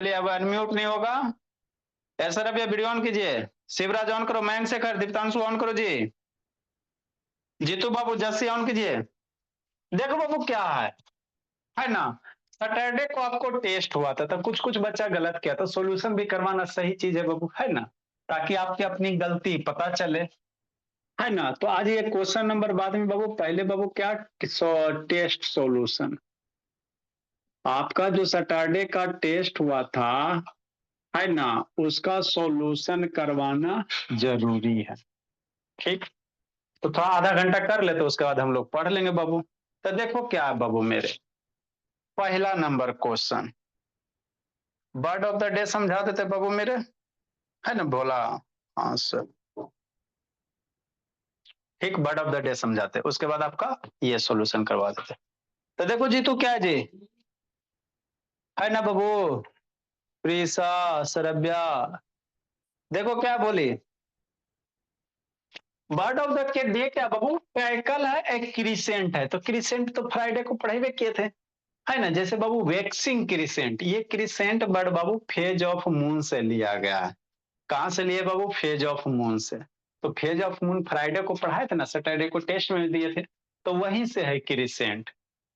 चलिए अब अनम्यूट नहीं होगा। ऐसा रबिया वीडियो ऑन कीजिए। शिवराज ऑन करो, मयंक शेखर, दीप्तांशु ऑन करो जी। जीतू बाबू जस्सी ऑन कीजिए। देखो बाबू क्या है ना। सैटरडे को आपको टेस्ट हुआ था, तब कुछ कुछ बच्चा गलत किया, तो सॉल्यूशन भी करवाना सही चीज है बाबू, है ना। ताकि आपकी अपनी गलती पता चले, है ना। तो आज ये क्वेश्चन नंबर बाद में बाबू, पहले बाबू क्या टेस्ट सॉल्यूशन। आपका जो सैटरडे का टेस्ट हुआ था, है ना, उसका सॉल्यूशन करवाना जरूरी है। ठीक। तो थोड़ा आधा घंटा कर लेते, उसके बाद हम लोग पढ़ लेंगे बाबू। तो देखो क्या है बाबू मेरे, पहला number question. Bird of the day समझा देते बाबू मेरे, है ना, भोला। हाँ सर। ठीक, बर्ड ऑफ द डे समझाते, उसके बाद आपका ये सॉल्यूशन करवा देते। तो देखो जी, तू क्या है जी, है ना बाबू। प्रीसा, सरब्या, देखो क्या बोली। बर्ड ऑफ द डे क्या बाबू, पैकल है, एक क्रिसेंट है। तो क्रिसेंट तो फ्राइडे को पढ़े हुए किए थे, है ना। जैसे बाबू वैक्सिंग क्रिसेंट, ये crescent bird Babu phase of moon से लिया गया है। कहां से लिए बाबू, फेज ऑफ मून से। तो फेज ऑफ मून फ्राइडे को पढ़ाए थे ना, सैटरडे को टेस्ट में दिए थे, तो वहीं से है क्रिसेंट।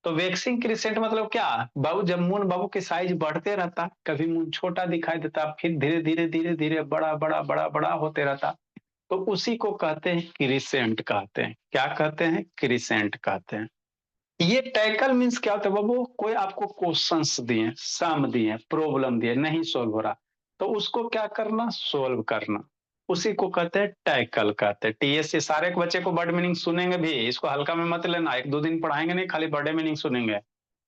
तो वैक्सिंग क्रिसेंट मतलब क्या बाबू, जब मून बाबू की साइज बढ़ते रहता, कभी मून छोटा दिखाई देता, फिर धीरे धीरे धीरे धीरे बड़ा बड़ा बड़ा बड़ा होते रहता, तो उसी को कहते हैं क्रिसेंट कहते हैं। क्या कहते हैं, क्रिसेंट कहते हैं। ये टैकल मीन्स क्या होता है बाबू, कोई आपको क्वेश्चंस दिए, सम दिए, प्रॉब्लम दिए, नहीं सोल्व हो रहा, तो उसको क्या करना, सोल्व करना, उसी को कहते हैं टैकल कहते हैं। टीएससी सारे के बच्चे को वर्ड मीनिंग सुनेंगे भी, इसको हल्का में मत लेना, एक दो दिन पढ़ाएंगे नहीं, खाली वर्ड मीनिंग सुनेंगे।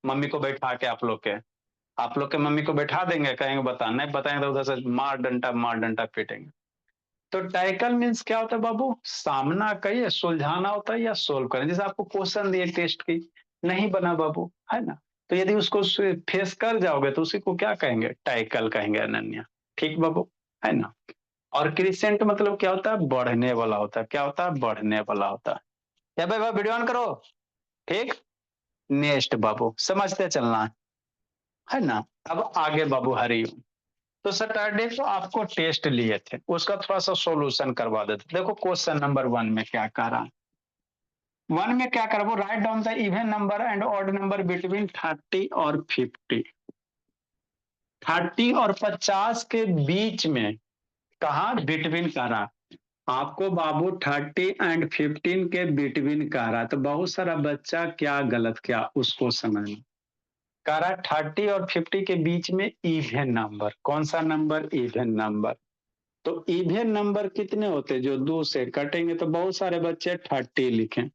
मम्मी को बैठा के आप लोग के मम्मी को बैठा देंगे, कहेंगे बता, नहीं बताएंगे तो उधर से मार डंटा पीटेंगे। तो टैकल मीन्स क्या होता है बाबू, सामना करिए, सुलझाना होता है या सोल्व करें। जैसे आपको क्वेश्चन दिए टेस्ट की, नहीं बना बाबू, है ना, तो यदि उसको फेस कर जाओगे तो उसी को क्या कहेंगे, टैकल कहेंगे, अनन्या। ठीक बाबू, है ना। और क्रिसेंट मतलब क्या होता है, बढ़ने वाला होता है। क्या होता है, बढ़ने वाला होता है। या भाई भाई वीडियो ऑन करो। ठीक। नेक्स्ट बाबू समझते चलना, है ना। अब आगे बाबू हरिओम। तो सैटरडे को आपको टेस्ट लिए थे, उसका थोड़ा सा सॉल्यूशन करवा देते। देखो क्वेश्चन नंबर वन में क्या कह रहा है। वन में क्या करो, write down the even number and odd number between 30 और 50। 30 और 50 के बीच में, कहा बिटवीन कह रहा, आपको बाबू 30 और 15 के बिटवीन कह रहा, तो बहुत सारा बच्चा क्या गलत किया उसको समझना। कह रहा 30 और 50 के बीच में इवन नंबर, कौन सा नंबर, इवन नंबर। तो इवन नंबर कितने होते, जो दो से कटेंगे, तो बहुत सारे बच्चे 30 लिखें।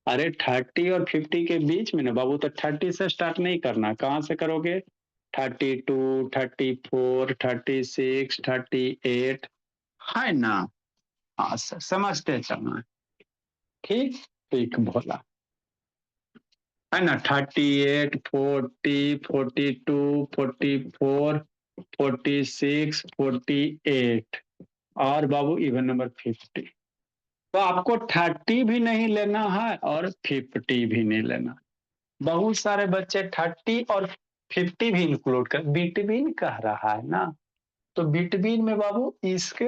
अरे 30 और 50 के बीच में ना बाबू, तो 30 से स्टार्ट नहीं करना, कहाँ से करोगे, 32, 34, 36, 38, है ना। हाँ समझते चलना। ठीक। ठीक बोला, है ना। 38, 40, 42, 44, 46, 48, और बाबू इवन नंबर 50। तो आपको 30 भी नहीं लेना है और 50 भी नहीं लेना। बहुत सारे बच्चे 30 और 50 भी इंक्लूड कर, बिटवीन कह रहा है ना, तो बिटवीन में बाबू इसके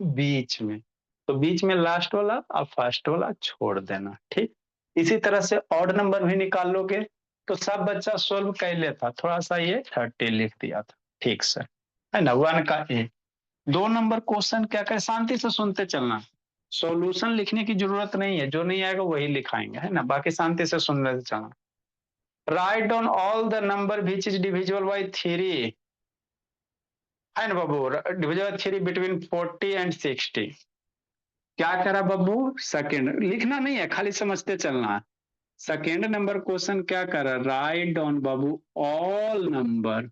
बीच में, तो बीच में लास्ट वाला और फर्स्ट वाला छोड़ देना। ठीक। इसी तरह से ऑड नंबर भी निकाल लोगे, तो सब बच्चा सोल्व कर लेता, थोड़ा सा ये 30 लिख दिया था। ठीक सर, है ना। वन का ए, दो नंबर क्वेश्चन क्या करे, शांति से सुनते चलना, सॉल्यूशन लिखने की जरूरत नहीं है, जो नहीं आएगा वही लिखाएंगे, है ना, बाकी शांति से सुन रहे चलना। Write down all the number which is divisible by three, है ना बाबू, डिविजिबल बाई थ्री बिटवीन 40 और 60। क्या करा बाबू, सेकेंड लिखना नहीं है, खाली समझते चलना है। सेकेंड नंबर क्वेश्चन क्या करा, write down Babu all number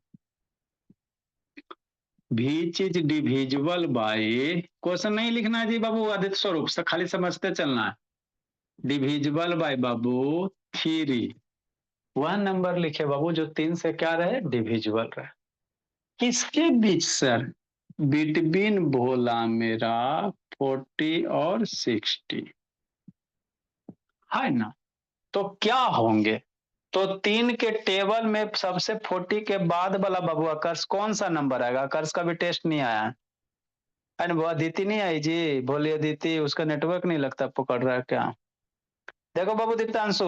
which is divisible by, question नहीं लिखना है जी बाबू, आदित्य स्वरूप से खाली समझते चलना है। डिविजिबल बाय बाबू थ्री, वह नंबर लिखे बाबू जो 3 से क्या रहे, डिविजिबल रहे। किसके बीच सर, बिटवीन भोला मेरा 40 और 60, है ना। तो क्या होंगे, तो 3 के टेबल में सबसे 40 के बाद वाला बाबू आकर्ष कौन सा नंबर आएगा? आकर्ष का भी टेस्ट नहीं आया है। अरे वो अदिति नहीं आई जी, बोलिए अदिति, उसका नेटवर्क नहीं लगता पकड़ रहा है क्या? देखो बाबू दीप्तांशु,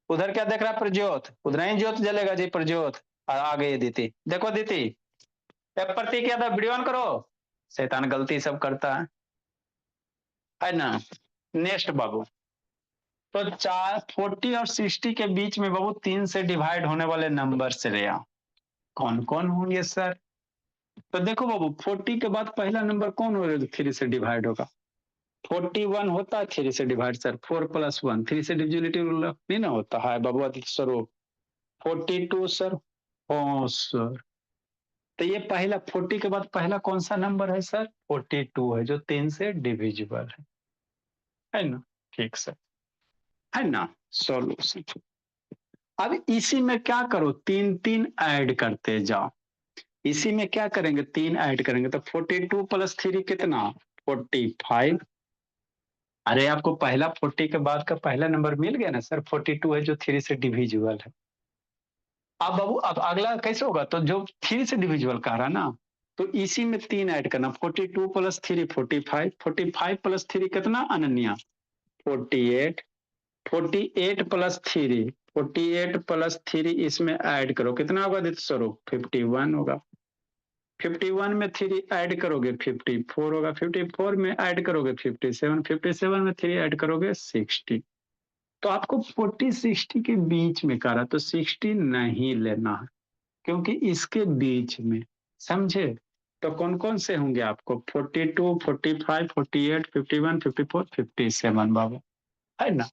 उधर क्या देख रहा है प्रज्योत? उधर ही ज्योत जलेगा जी प्रज्योत। आ गई अदिति, देखो अदिति, प्रतीक यादव वीडियो ऑन करो। शैतान गलती सब करता है ना। नेक्स्ट बाबू, तो 40 और 60 के बीच में बाबू 3 से डिवाइड होने वाले नंबर से रहा कौन कौन होंगे सर? तो देखो बाबू 40 के बाद पहला नंबर कौन होगा जो 3 से डिवाइड होगा? 41 होता है 3 से डिवाइड सर, 4 + 1 3 से डिविजिबिलिटी नहीं ना होता है बाबू आदित्य स्वरूप। 42 सर, हाँ सर। तो ये पहला 40 के बाद पहला कौन सा नंबर है सर? 42 है जो 3 से डिविजिबल है ना? ठीक सर, है ना? सॉल्यूशन। अब इसी में क्या करो, 3 ऐड करते जाओ। इसी में क्या करेंगे, 3 ऐड करेंगे तो 42 + 3 कितना? 45। अरे आपको पहला 40 के बाद का पहला नंबर मिल गया ना सर, 42 है जो 3 से डिविजिबल है। अब बाबू अब अगला कैसे होगा, तो जो 3 से डिविजिबल कह रहा ना, तो इसी में 3 ऐड करना, 42 + 3 45, 45 + 3 कितना अनन्या? 48, 48 + 3, 48 + 3 इसमें ऐड करो कितना होगा आदित्य स्वरूप? 51 होगा। 51 में 3 ऐड करोगे 54 होगा, 54 में ऐड करोगे 57, 57 में 3 ऐड करोगे 60। तो आपको 40 60 के बीच में करा तो 60 नहीं लेना है, क्योंकि इसके बीच में, समझे? तो कौन कौन से होंगे आपको? 42, 45, 48, 51, 54, 57 बाबू, है ना?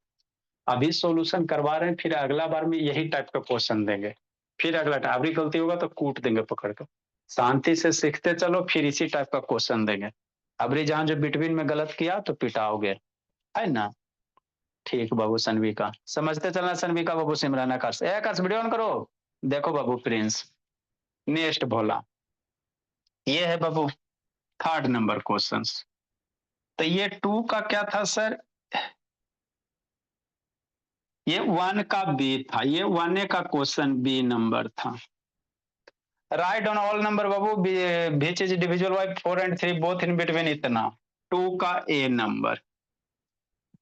अभी सॉल्यूशन करवा रहे हैं, फिर अगला बार में यही टाइप का क्वेश्चन देंगे। फिर अगला अभी गलती होगा तो कूट देंगे पकड़ कर। शांति से सीखते चलो, फिर इसी टाइप का क्वेश्चन देंगे। अबरी जहां जो बिटवीन में गलत किया तो पिटाओगे, है ना? ठीक बाबू सनविका, समझते चलना सनविका बाबू सिमरन आकाश, आकाश वीडियो ऑन करो। देखो बाबू प्रिंस, नेक्स्ट भोला, ये है बाबू थर्ड नंबर क्वेश्चन। तो ये 2 का क्या था सर? ये 1 का बी था, ये 1 का क्वेश्चन बी नंबर था। Right on all number Babu which is divisible by 4 and 3 both in between इतना। 2 का ए नंबर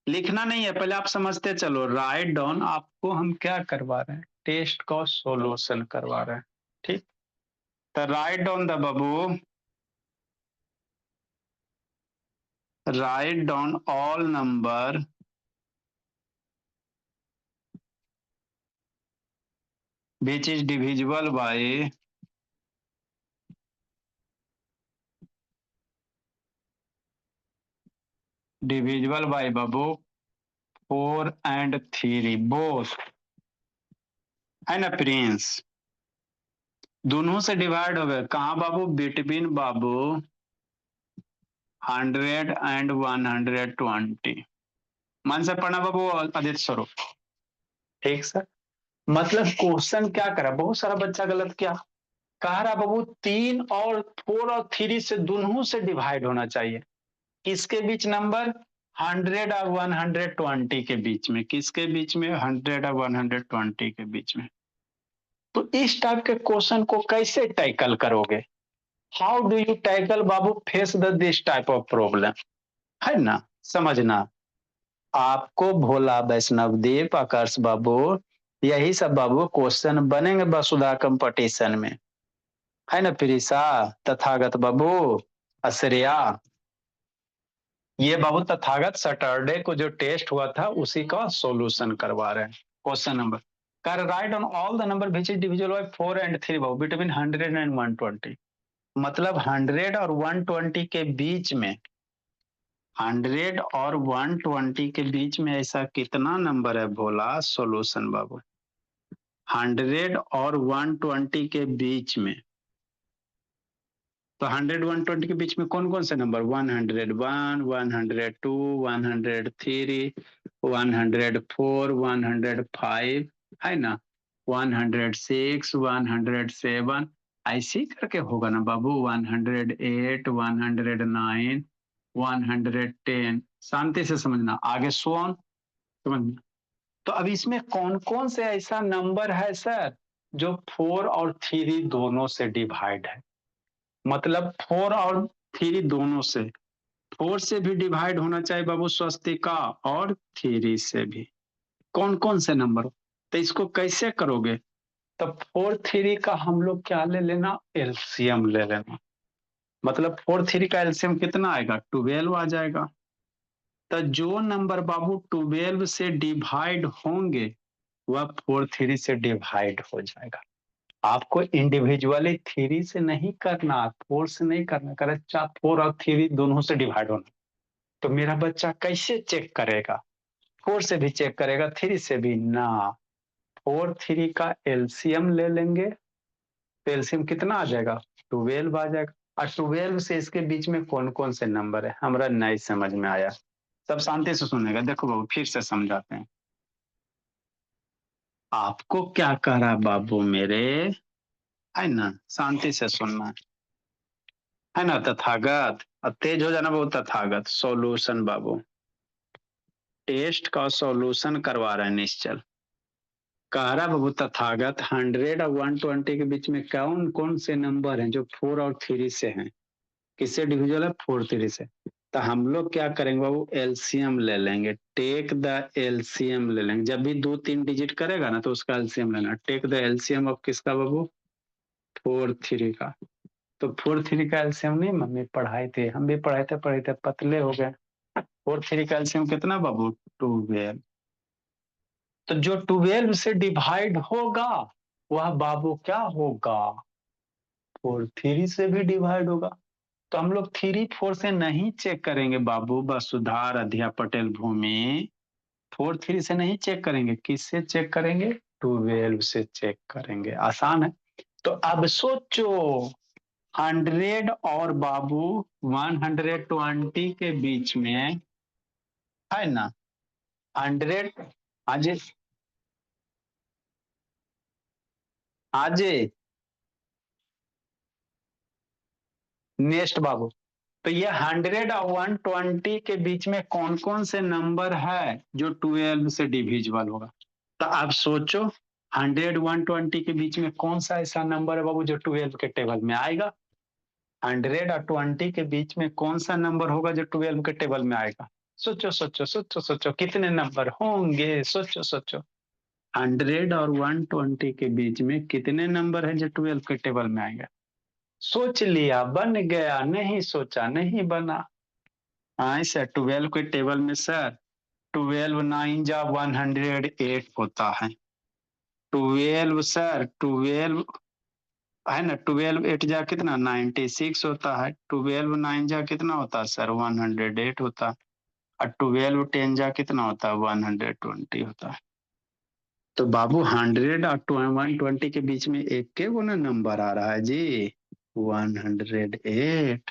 लिखना नहीं है, पहले आप समझते चलो। राइट डाउन, आपको हम क्या करवा रहे हैं? टेस्ट का सॉल्यूशन करवा रहे हैं, ठीक? तो write down the Babu, write down all number which is divisible by Babu 4 and 3 both, है ना प्रिंस? दोनों से डिवाइड हो गए कहा बाबू? Between Babu 100 and 120। मन से पढ़ना बाबू आदित्य स्वरूप, ठीक सर? मतलब क्वेश्चन क्या करा, बहुत सारा बच्चा गलत किया। कह रहा बाबू 3 और 4 और 3 से दोनों से डिवाइड होना चाहिए। किसके बीच नंबर? 100 और 120 के बीच में। किसके बीच में? 100 और 120 के बीच में। तो इस टाइप के क्वेश्चन को कैसे टैकल करोगे? How do you tackle Babu face the this type of problem, है ना? समझना, आपको भोला वैष्णव देव आकर्ष बाबू यही सब बाबू क्वेश्चन बनेंगे वसुधा कंपटीशन में, है ना? प्रिसा, तथागत बाबू, अश्रेया, ये बाबू तथागत सैटरडे को जो टेस्ट हुआ था उसी का सॉल्यूशन करवा रहे हैं। क्वेश्चन नंबर कर right on all the number which is divisible by 4 and 3 Babu between 100 and 120। मतलब 100 और 120 के बीच में, 100 और 120 के बीच में ऐसा कितना नंबर है भोला? सॉल्यूशन बाबू 100 और 120 के बीच में, तो 100 120 के बीच में कौन कौन से नंबर? 101, 102, 103, 104, 105, है ना? 106, 107, ऐसे करके होगा ना बाबू? 108, 109, 110। शांति से समझना, आगे सोन समझना। तो अब इसमें कौन कौन से ऐसा नंबर है सर जो 4 और 3 दोनों से डिवाइड है? मतलब 4 और 3 दोनों से, 4 से भी डिवाइड होना चाहिए बाबू स्वस्तिका, और 3 से भी। कौन कौन से नंबर? तो इसको कैसे करोगे? तो 4 3 का हम लोग क्या ले लेना, एलसीएम ले लेना। मतलब 4 3 का एलसीएम कितना आएगा, 12 आ जाएगा। तो जो नंबर बाबू 12 से डिवाइड होंगे वह 4 3 से डिवाइड हो जाएगा। आपको इंडिविजुअली 3 से नहीं करना, 4 से नहीं करना, कर 4 और 3 दोनों से डिवाइड होना। तो मेरा बच्चा कैसे चेक करेगा? 4 से भी चेक करेगा, 3 से भी ना। 4 3 का एलसीएम ले लेंगे, तो एलसीएम कितना आ जाएगा, 12 आ जाएगा। और 12 से इसके बीच में कौन कौन से नंबर है, हमारा नहीं समझ में आया। सब शांति से सुनेगा, देखो बाबू फिर से समझाते हैं। आपको क्या कह रहा है बाबू मेरे, है ना, शांति से सुनना है ना तथागत। अब तेज हो जाना बाबू तथागत। सॉल्यूशन बाबू, टेस्ट का सॉल्यूशन करवा रहे हैं निश्चल। कह रहा बाबू तथागत 100 और 120 के बीच में कौन कौन से नंबर हैं जो 4 और 3 से हैं? किससे डिविजिबल है, 4 3 से। तो हम लोग क्या करेंगे बाबू, एलसीएम ले लेंगे। टेक द एलसीएम ले लेंगे। जब भी 2 3 डिजिट करेगा ना तो उसका एलसीएम लेना। टेक द एलसीएम ऑफ किसका बाबू, 4 3 का। तो 4 3 का एलसीएम नहीं मम्मी पढ़ाए थे, हम भी पढ़ाए थे पतले हो गए। 4 3 का एलसीएम कितना बाबू, 12। तो जो 12 से डिवाइड होगा वह बाबू क्या होगा, 4 3 से भी डिवाइड होगा। तो हम लोग 3 4 से नहीं चेक करेंगे बाबू, वसुधार अध्या पटेल भूमि। 4 3 से नहीं चेक करेंगे, किससे चेक करेंगे, 12 से चेक करेंगे। आसान है। तो अब सोचो, 100 और बाबू 120 के बीच में, है ना, 100। आज आज नेक्स्ट बाबू, तो ये 100 और 120 के बीच में कौन कौन से नंबर है जो 12 से डिविजिबल होगा? तो आप सोचो, 100 120 के बीच में कौन सा ऐसा नंबर है बाबू जो 12 के टेबल में आएगा? 100 और 20 के बीच में कौन सा नंबर होगा जो 12 के टेबल में आएगा? सोचो सोचो सोचो सोचो, कितने नंबर होंगे, सोचो सोचो। 100 और 120 के बीच में कितने नंबर है जो 12 के टेबल में आएगा? सोच लिया बन गया, नहीं सोचा नहीं बना। हाँ सर, 12 के टेबल में सर 12 9 जा 108 होता है। 12 सर, 12 है ना, 12 8 जा कितना 96 होता है। 12 9 जा कितना होता है सर, 108 होता है। और 12 10 जा कितना होता है, 120 होता है। तो बाबू 100 और 120 के बीच में एक के वो ना नंबर आ रहा है जी, 108।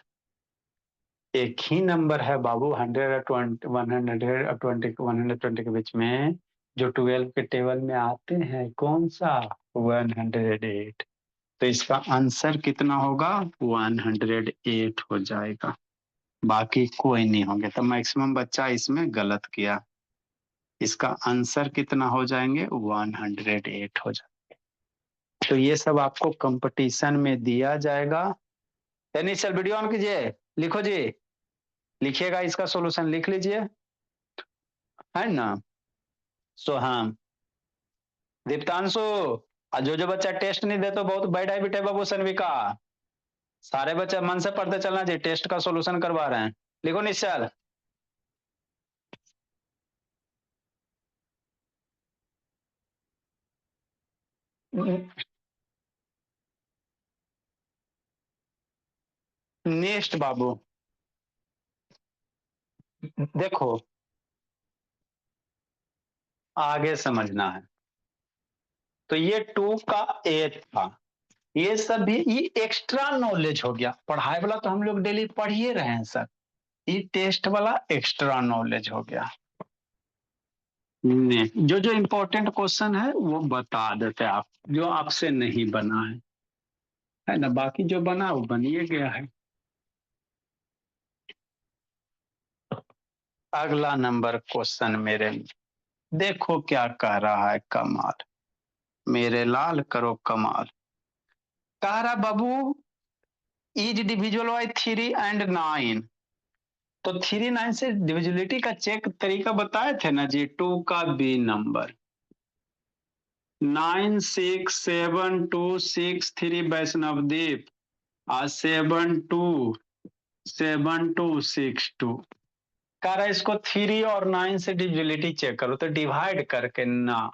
एक ही नंबर है बाबू, 120 120 120 के बीच में जो 12 के टेबल में आते हैं, कौन सा, 108। तो इसका आंसर कितना होगा, 108 हो जाएगा। बाकी कोई नहीं होंगे। तो मैक्सिमम बच्चा इसमें गलत किया। इसका आंसर कितना हो जाएंगे, 108 हो जाएंगे। तो ये सब आपको कंपटीशन में दिया जाएगा। यानी चल वीडियो ऑन कीजिए, लिखो जी, लिखिएगा, इसका सॉल्यूशन लिख लीजिए, है ना। सो हाँ, दीप्तांशु, जो जो बच्चा टेस्ट नहीं दे तो बहुत बैड हैबिट है बाबू सनविका। सारे बच्चे मन से पढ़ते चलना चाहिए, टेस्ट का सॉल्यूशन करवा रहे हैं। लिखो निश्चल। नेक्स्ट बाबू, देखो आगे समझना है। तो ये 2 का ए था, ये सब भी ये एक्स्ट्रा नॉलेज हो गया। पढ़ाई वाला तो हम लोग डेली पढ़ ही रहे हैं सर, ये टेस्ट वाला एक्स्ट्रा नॉलेज हो गया। जो जो इम्पोर्टेंट क्वेश्चन है वो बता देते आप, जो आपसे नहीं बना है ना। बाकी जो बना वो बनिए गया है। अगला नंबर क्वेश्चन मेरे देखो क्या कह रहा है, कमाल, मेरे लाल करो कमाल। कह रहा बाबू, इज डिविजिबल बाय 3 and 9। तो 3 9 से डिविजिबिलिटी का चेक तरीका बताए थे ना जी, 2 का बी नंबर, 9 6 7 2 6 3 वैष्णवदीप, और 7 2 कह रहा है इसको 3 और 9 से डिविजिबिलिटी चेक करो, तो डिवाइड करके ना,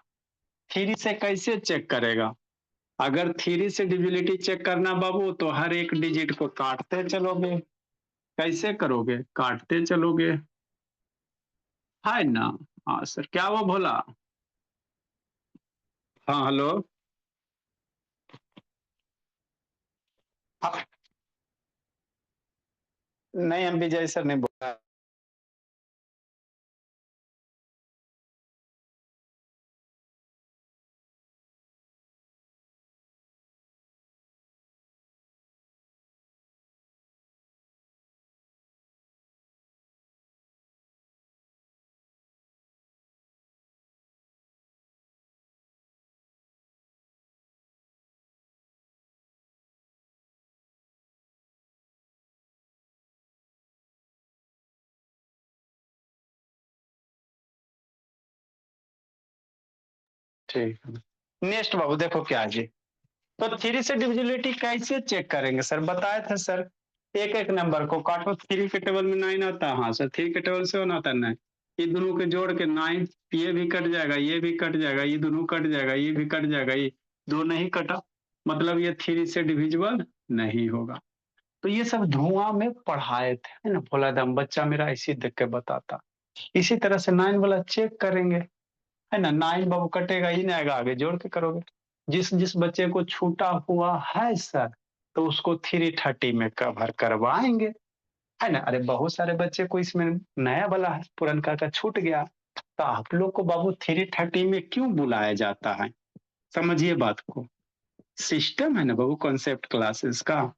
3 से कैसे चेक करेगा? अगर 3 से डिविजिबिलिटी चेक करना बाबू, तो हर एक डिजिट को काटते चलोगे। कैसे करोगे? काटते चलोगे, है ना? हाँ सर, क्या वो बोला? हाँ हेलो। हाँ, नहीं हम विजय सर ने बोला। ठीक है, नेक्स्ट बाबू देखो क्या है जी। तो 3 से डिविजिबिलिटी कैसे चेक करेंगे सर? बताए थे सर, एक एक नंबर को काटो। 3 के टेबल में 9 आता है, हाँ सर, 3 के टेबल से 1 आता है 9। ये दोनों के जोड़ के 9, ये भी कट जाएगा, ये भी कट जाएगा, ये दोनों कट जाएगा, ये भी कट जाएगा, ये दो नहीं कटा, मतलब ये 3 से डिविजिबल नहीं होगा। तो ये सब धुआं में पढ़ाए थे, है ना, बोला दम बच्चा मेरा इसी देख के बताता। इसी तरह से 9 वाला चेक करेंगे, है ना, 9 बाबू कटेगा ही नहीं, आएगा आगे जोड़ के करोगे। जिस जिस बच्चे को छूटा हुआ है सर, तो उसको 330 में कवर करवाएंगे, है ना। अरे बहुत सारे बच्चे को इसमें नया वाला है, पुरनका का छूट गया, तो आप लोग को बाबू 330 में क्यों बुलाया जाता है? समझिए बात को, सिस्टम है ना बाबू, कॉन्सेप्ट क्लासेस का,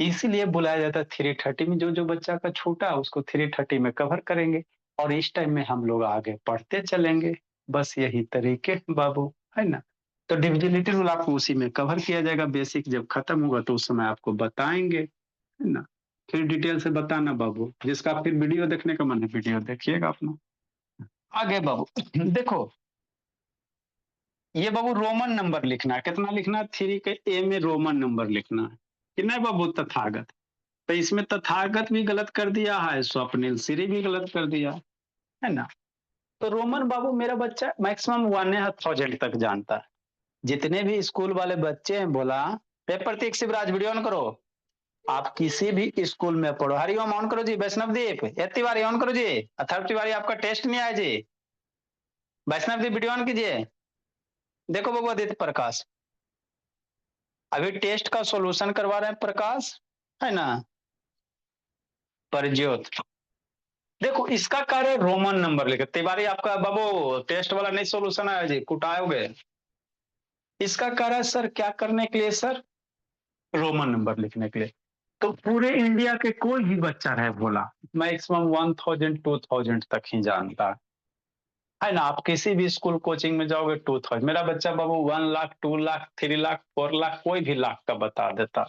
इसीलिए बुलाया जाता है 330 में। जो जो बच्चा का छूटा उसको 330 में कवर करेंगे, और इस टाइम में हम लोग आगे पढ़ते चलेंगे। बस यही तरीके बाबू, है ना। तो डिविजिबिलिटी रूल आपको उसी में कवर किया जाएगा, बेसिक जब खत्म होगा तो उस समय आपको बताएंगे, है ना। फिर डिटेल से बताना बाबू, जिसका फिर वीडियो देखने का मन है वीडियो देखिएगा अपना। आगे बाबू देखो, ये बाबू रोमन नंबर लिखना है, कितना लिखना है? 3 के ए में रोमन नंबर लिखना है कि नहीं बाबू? तथागत, तो इसमें तथागत भी गलत कर दिया है, स्वप्निल श्री भी गलत कर दिया, है ना। तो रोमन बाबू मेरा बच्चा मैक्सिमम 1000 तक जानता है। जितने भी स्कूल वाले बच्चे हैं, बोला paper Prateek Shivraj video on करो। आप किसी भी स्कूल में पढ़ो, हरिओम ऑन करो जी, वैष्णव दीप ये तिवारी ऑन करो जी, अथर्व तिवारी आपका टेस्ट नहीं आया जी, वैष्णव दीप वीडियो ऑन कीजिए। देखो बाबू आदित्य प्रकाश, अभी टेस्ट का सॉल्यूशन करवा रहे हैं प्रकाश, है ना, परज्योत। देखो इसका कार्य रोमन नंबर लिखे, तिवारी आपका बाबू टेस्ट वाला नहीं सॉल्यूशन आया जी, कुटाओगे। इसका कार्य सर क्या करने के लिए सर? रोमन नंबर लिखने के लिए। तो पूरे इंडिया के कोई भी बच्चा रहे बोला, मैक्सिमम 1000 2000 तक ही जानता है ना। आप किसी भी स्कूल कोचिंग में जाओगे 2000, मेरा बच्चा बाबू 1 लाख 2 लाख 3 लाख 4 लाख कोई भी लाख का बता देता।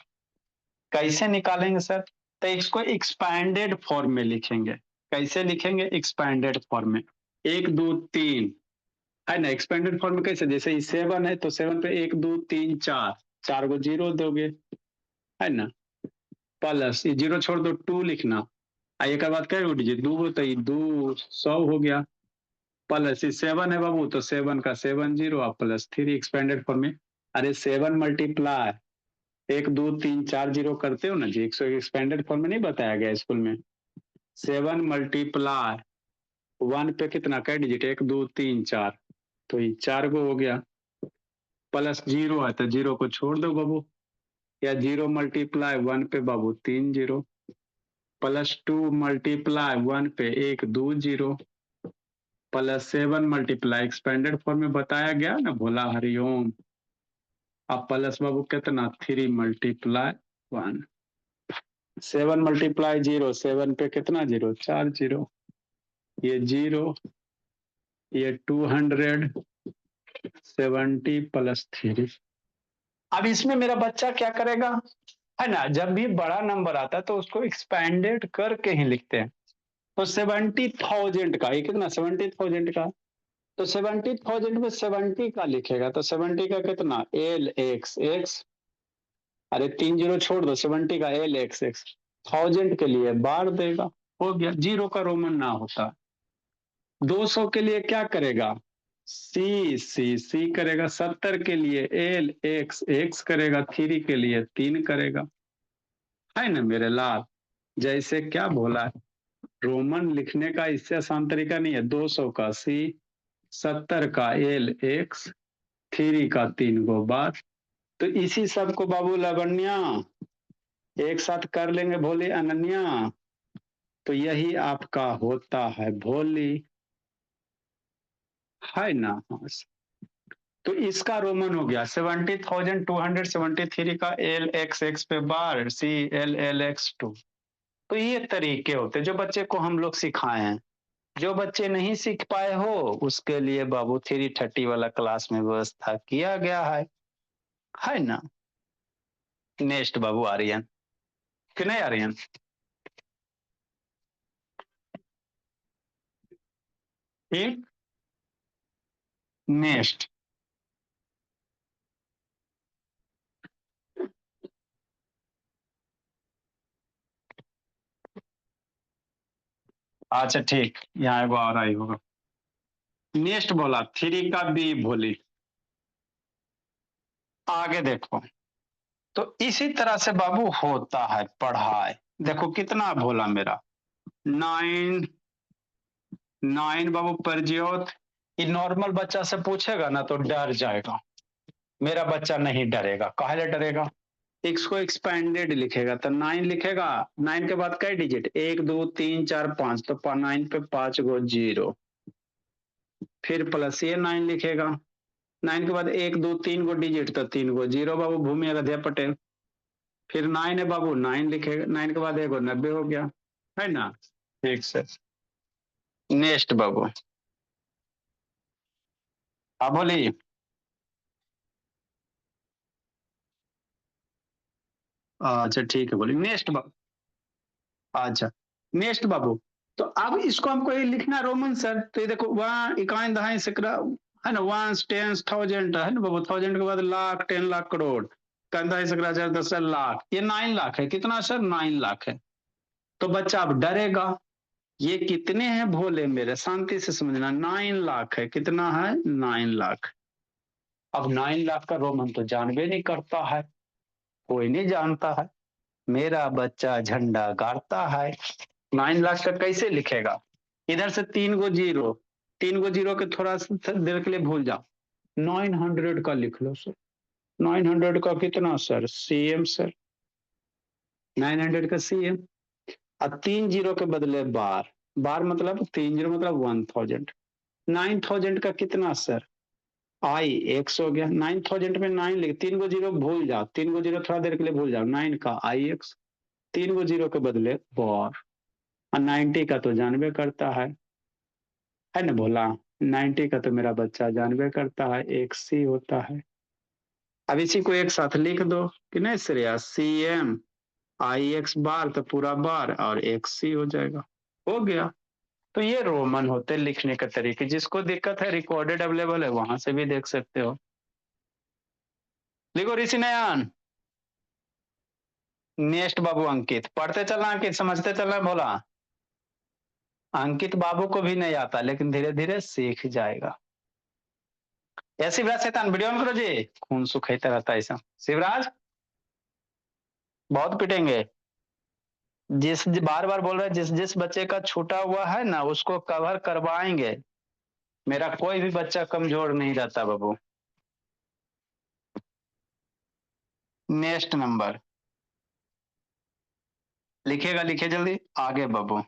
कैसे निकालेंगे सर? तो इसको एक्सपैंडेड फॉर्म में लिखेंगे। कैसे लिखेंगे? एक्सपैंडेड फॉर्म में, 1 2 3, है ना। एक्सपेंडेड फॉर्म में कैसे? जैसे 7 है तो 7 पे 1 2 3 4, 4 को 0 दोगे, है ना, प्लस ये 0 छोड़ दो 2 लिखना, एक बाद क्या उठ जाए 2 तो 2 100 हो गया, प्लस 7 है बाबू तो 7 का 7 0 और +3 एक्सपेंडेड फॉर्म में। अरे 7 मल्टीप्लाई 1 2 3 4 0 करते हो ना जी, 100 एक्सपेंडेड फॉर्म में नहीं बताया गया स्कूल में? 7 मल्टीप्लाई 1 पे कितना, क्या डिजिट, 1 2 3 4, तो ये 4 को हो गया, +0 है तो 0 को छोड़ दो बाबू, या 0 मल्टीप्लाई 1 पे बाबू 3 0, +2 मल्टीप्लाई 1 पे 1 2 0, +7 मल्टीप्लाई एक्सपेंडेड फॉर्म में बताया गया ना, भोला हरिओम। अब प्लस बाबू कितना, 3 मल्टीप्लाई 1, 7 मल्टीप्लाई 0, 7 पे कितना 0, 4 0, ये 0 ये 270 प्लस 3। अब इसमें मेरा बच्चा क्या करेगा, है ना, जब भी बड़ा नंबर आता है तो उसको एक्सपेंडेड करके ही लिखते हैं। तो 70,000 का, ये कितना 70,000 का, तो 70,000 में 70 का लिखेगा, तो 70 का कितना, एल एक्स एक्स, अरे 3 जीरो छोड़ दो, 70 का एल एक्स एक्स, 1000 के लिए बार देगा, हो गया, जीरो का रोमन ना होता। 200 के लिए क्या करेगा, सी सी सी करेगा, 70 के लिए एल एक्स एक्स करेगा, 3 के लिए 3 करेगा, है ना मेरे लाल। जैसे क्या बोला, रोमन लिखने का इससे आसान तरीका नहीं है। 200 का सी, 70 का एल एक्स, 3 का 3 गो बार। तो इसी सब को बाबू लावण्या एक साथ कर लेंगे, भोले अनन्या, तो यही आपका होता है भोली, है ना। हाँ, तो इसका रोमन हो गया 70,273 का एल एक्स एक्स पे bar C L L X two. तो ये तरीके होते जो बच्चे को हम लोग सिखाए हैं। जो बच्चे नहीं सीख पाए हो उसके लिए बाबू 330 वाला क्लास में व्यवस्था किया गया है ना। नेक्स्ट बाबू आर्यन, कि नहीं आर्यन। ठीक, नेक्स्ट। अच्छा ठीक, यहाँ एगो और आई होगा। नेक्स्ट बोला 3 का बी भोली। आगे देखो, तो इसी तरह से बाबू होता है पढ़ाई। देखो कितना भोला मेरा, 9 9 बाबू परज्योत। ये नॉर्मल बच्चा से पूछेगा ना तो डर जाएगा, मेरा बच्चा नहीं डरेगा। काहे डरेगा, एक्स को एक्सपेंडेड लिखेगा तो 9 लिखेगा। 9 के बाद कई डिजिट, 1 2 3 4 5, तो 9 पे 5 गो 0, फिर प्लस ये 9 लिखेगा। 9 के बाद 1 2 3 गो डिजिट, तो 3 गो 0 बाबू, भूमि अगध्या पटेल। फिर 9 है बाबू, 9 लिखेगा, 9 के बाद 1 90 हो गया, है ना। ठीक से, नेक्स्ट बाबू, हाँ बोली। अच्छा ठीक है, बोली नेक्स्ट बाबू। अच्छा, नेक्स्ट बाबू, तो अब इसको हमको ये लिखना रोमन सर, तो ये देखो वहाँ इकाई दहाई सैकड़ा, है ना, वंस टेंस थाउजेंड, है ना बाबू, थाउजेंड के बाद लाख, 10 लाख, करोड़, कंधा सैकड़ा, 10 लाख, ये 9 लाख है, कितना सर, 9 लाख है। तो बच्चा अब डरेगा, ये कितने हैं भोले मेरे, शांति से समझना, 9 लाख है, कितना है, 9 लाख। अब 9 लाख का रोमन तो जानबे नहीं करता है, कोई नहीं जानता है, मेरा बच्चा झंडा गाड़ता है। 9 लाख का कैसे लिखेगा, इधर से 3 गो 0, 3 गो 0 के थोड़ा सा देर के लिए भूल जाओ, 900 का लिख लो सर। 900 का कितना सर, सीएम सर, 900 का सीएम। अब 3 जीरो के बदले बार, बार मतलब 3 जीरो मतलब 1000। 9,000 का कितना सर, आई एक्स हो गया। 9,000 में 9 लिख, 3 गो 0 भूल जाओ, 3 गो 0 थोड़ा देर के लिए भूल जाओ, 9 का आई एक्स, 3 गो 0 के बदले बार। और 90 का तो जानबे करता है ना भोला, 90 का तो मेरा बच्चा जानबे करता है, एक सी होता है। अब इसी को एक साथ लिख दो कि नहीं श्रेया, सी एम आई एक्स बार, तो पूरा बार और एक सी हो जाएगा, हो गया। तो ये रोमन होते लिखने के तरीके, जिसको दिक्कत है रिकॉर्डेड अवेलेबल है, वहां से भी देख सकते हो। लिखो ऋषि नयन। नेक्स्ट बाबू अंकित, पढ़ते चलना अंकित, समझते चलना भोला। अंकित बाबू को भी नहीं आता लेकिन धीरे धीरे सीख जाएगा। या शिवराज शैतान वीडियो में करो जी, खून सुखाता रहता है ऐसा। शिवराज बहुत पिटेंगे, जिस बार बार बोल रहे हैं, जिस जिस बच्चे का छूटा हुआ है ना उसको कवर करवाएंगे, मेरा कोई भी बच्चा कमजोर नहीं रहता बाबू। नेक्स्ट नंबर लिखेगा, लिखे जल्दी आगे बाबू।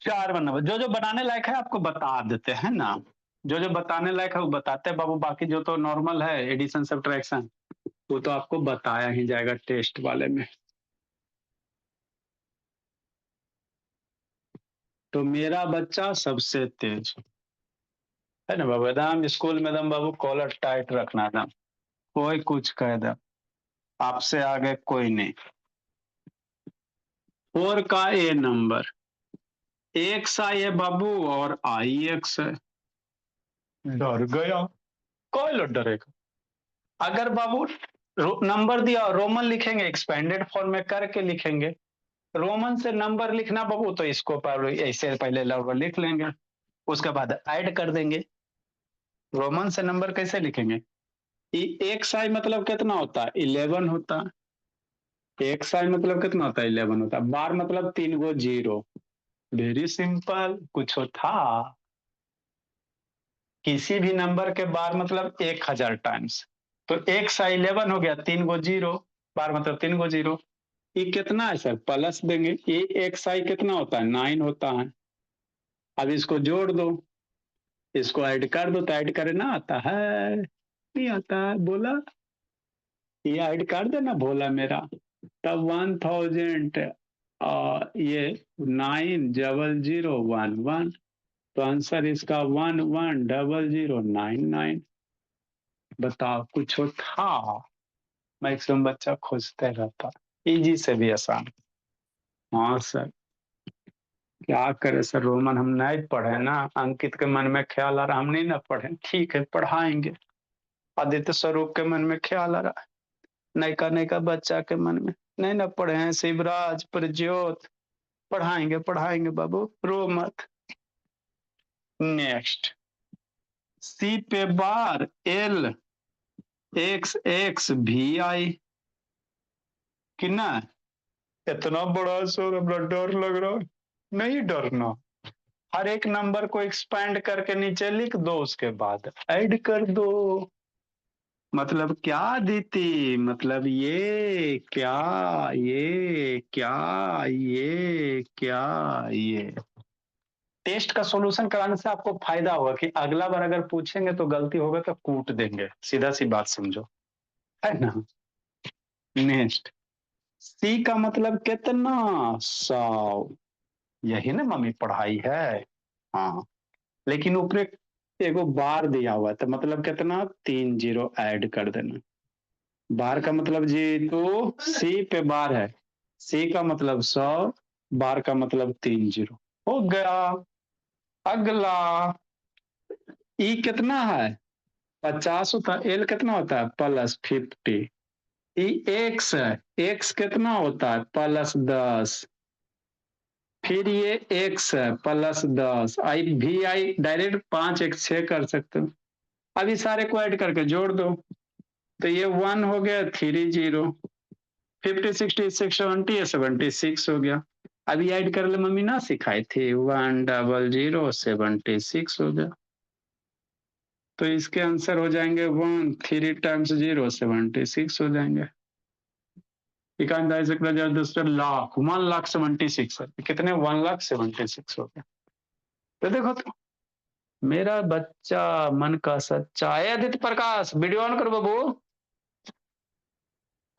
4 नंबर जो जो बनाने लायक है आपको बता देते हैं ना, जो जो बताने लायक है वो बताते हैं बाबू, बाकी जो तो नॉर्मल है एडिशन सब्ट्रैक्शन वो तो आपको बताया ही जाएगा टेस्ट वाले में। तो मेरा बच्चा सबसे तेज है ना बाबू, एकदम स्कूल में एकदम बाबू कॉलर टाइट रखना था, कोई कुछ कह दे, आपसे आगे कोई नहीं। 4 का ए नंबर, एक्स आई है बाबू और आई एक्स है। डर गया, कोई लो डरेगा। अगर बाबू नंबर दिया रोमन लिखेंगे, एक्सपेंडेड फॉर्म में करके लिखेंगे। रोमन से नंबर लिखना बाबू तो इसको पर ऐसे पहले लगभग लिख लेंगे, उसके बाद ऐड कर देंगे। रोमन से नंबर कैसे लिखेंगे? एक साई मतलब कितना होता है? 11 होता है। एक साई मतलब कितना होता है? 11 होता है। बार मतलब 3 गो जीरो। वेरी सिंपल, कुछ था? किसी भी नंबर के बार मतलब 1000 टाइम्स, तो एक सा 11 हो गया, 3 गो जीरो, बार मतलब 3 गो जीरो। ये कितना है सर? प्लस देंगे। ये एक साई कितना होता है? 9 होता है। अब इसको जोड़ दो, इसको ऐड कर दो, तो ऐड करना आता है? नहीं आता है, बोला? ये ऐड कर देना भोला मेरा। तब 1000, ये 90011, तो आंसर इसका 110099। बताओ, कुछ था? मैक्सिमम बच्चा खोजते रहता, इजी से भी आसान। हाँ सर, क्या करे सर, रोमन हम नहीं पढ़े ना, अंकित के मन में ख्याल आ रहा, हम नहीं ना पढ़े, ठीक है पढ़ाएंगे। आदित्य स्वरूप के मन में ख्याल आ रहा है, नयका नयका बच्चा के मन में, नहीं ना पढ़े हैं, शिवराज प्रज्योत, पढ़ाएंगे पढ़ाएंगे बाबू, रो मत। नेक्स्ट, सी पे बार एल एक्स एक्स भी आई, कितना? इतना बड़ा सर, बड़ा डर लग रहा है। नहीं डरना, हर एक नंबर को एक्सपैंड करके नीचे लिख दो, उसके बाद ऐड कर दो। मतलब क्या दीदी, मतलब ये क्या, ये क्या, ये क्या, ये टेस्ट का सॉल्यूशन कराने से आपको फायदा होगा कि अगला बार अगर पूछेंगे तो गलती होगा तो कूट देंगे, सीधा सी बात समझो, है ना। नेक्स्ट, सी का मतलब कितना? 100। यही ना मम्मी पढ़ाई है। हाँ, लेकिन ऊपर एगो बार दिया हुआ है, तो मतलब कितना? 3 जीरो ऐड कर देना। बार का मतलब जी, तो सी पे बार है, सी का मतलब 100, बार का मतलब 3 जीरो, हो गया। अगला, ई कितना है? 50 होता है। एल कितना होता है? +50। ई एक्स है, एक्स कितना होता है? +10। फिर ये एक्स है +10, आई भी आई डायरेक्ट 5 1 6 कर सकते हो। अभी सारे को ऐड करके जोड़ दो, तो ये 1 हो गया, 3 जीरो, 50 60 6 70, 76 हो गया। अभी ऐड कर ले, मम्मी ना सिखाई थी, 100 76 हो गया। तो इसके आंसर हो जाएंगे 1 3 टाइम्स 0 76 हो जाएंगे। दूसरे लाख, 1,76,000 है, कितने? 1,76,000 हो गया। तो देखो तो, मेरा बच्चा मन का सच्चा है। आदित्य प्रकाश, वीडियो ऑन करो बाबू।